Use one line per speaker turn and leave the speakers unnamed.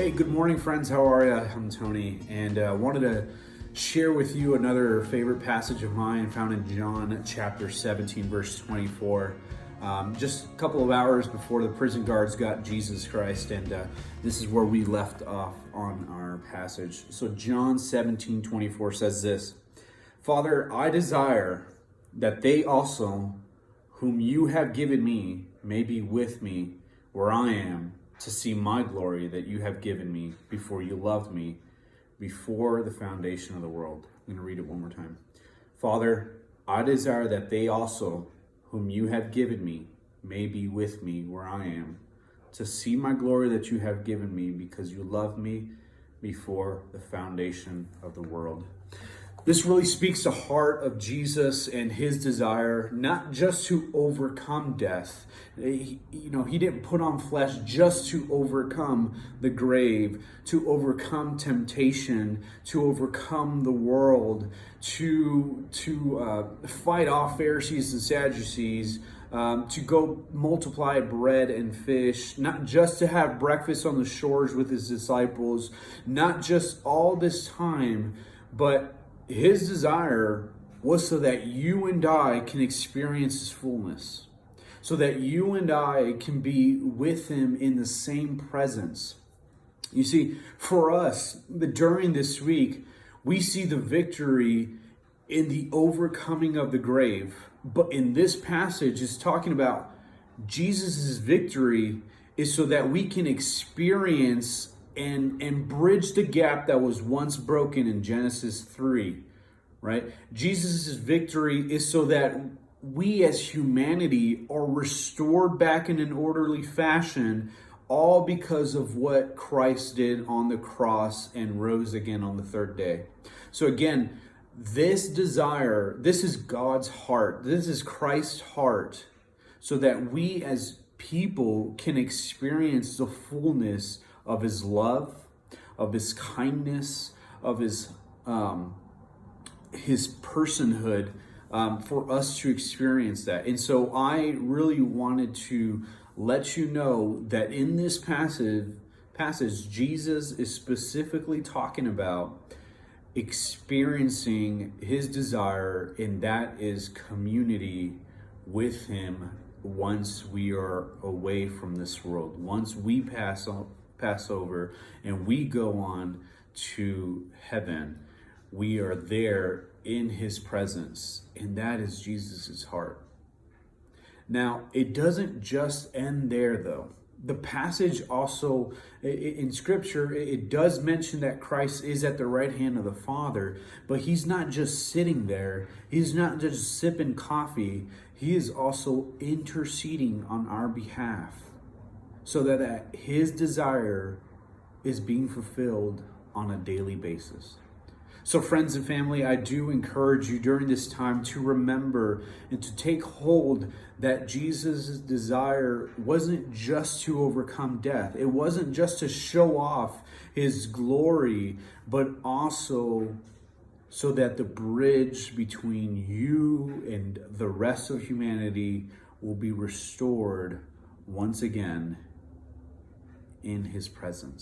Hey, good morning, friends. How are you? I'm Tony, and wanted to share with you another favorite passage of mine found in John chapter 17, verse 24. Just a couple of hours before the prison guards got Jesus Christ, and this is where we left off on our passage. So John 17:24 says this: Father, I desire that they also, whom you have given me, may be with me where I am, to see my glory that you have given me before you loved me before the foundation of the world. I'm going to read it one more time. Father, I desire that they also, whom you have given me, may be with me where I am, to see my glory that you have given me because you loved me before the foundation of the world. This really speaks to the heart of Jesus and his desire, not just to overcome death. He didn't put on flesh just to overcome the grave, to overcome temptation, to overcome the world, to fight off Pharisees and Sadducees, to go multiply bread and fish, not just to have breakfast on the shores with his disciples, not just all this time, but his desire was so that you and I can experience his fullness, so that you and I can be with him in the same presence. You see, for us, during this week, we see the victory in the overcoming of the grave. But in this passage, it's talking about Jesus' victory is so that we can experience and bridge the gap that was once broken in Genesis 3, right? Jesus' victory is so that we as humanity are restored back in an orderly fashion, all because of what Christ did on the cross and rose again on the third day. So again, this desire, this is God's heart, this is Christ's heart, so that we as people can experience the fullness of his love, of his kindness, of his personhood, for us to experience that. And so I really wanted to let you know that in this passage, Jesus is specifically talking about experiencing his desire, and that is community with him once we are away from this world, once we pass over and we go on to heaven. We are there in his presence, and that is Jesus's heart. Now, it doesn't just end there, though. The passage also, in Scripture, it does mention that Christ is at the right hand of the Father, but he's not just sitting there. He's not just sipping coffee. He is also interceding on our behalf, so that his desire is being fulfilled on a daily basis. So friends and family, I do encourage you during this time to remember and to take hold that Jesus' desire wasn't just to overcome death. It wasn't just to show off his glory, but also so that the bridge between you and the rest of humanity will be restored once again in his presence.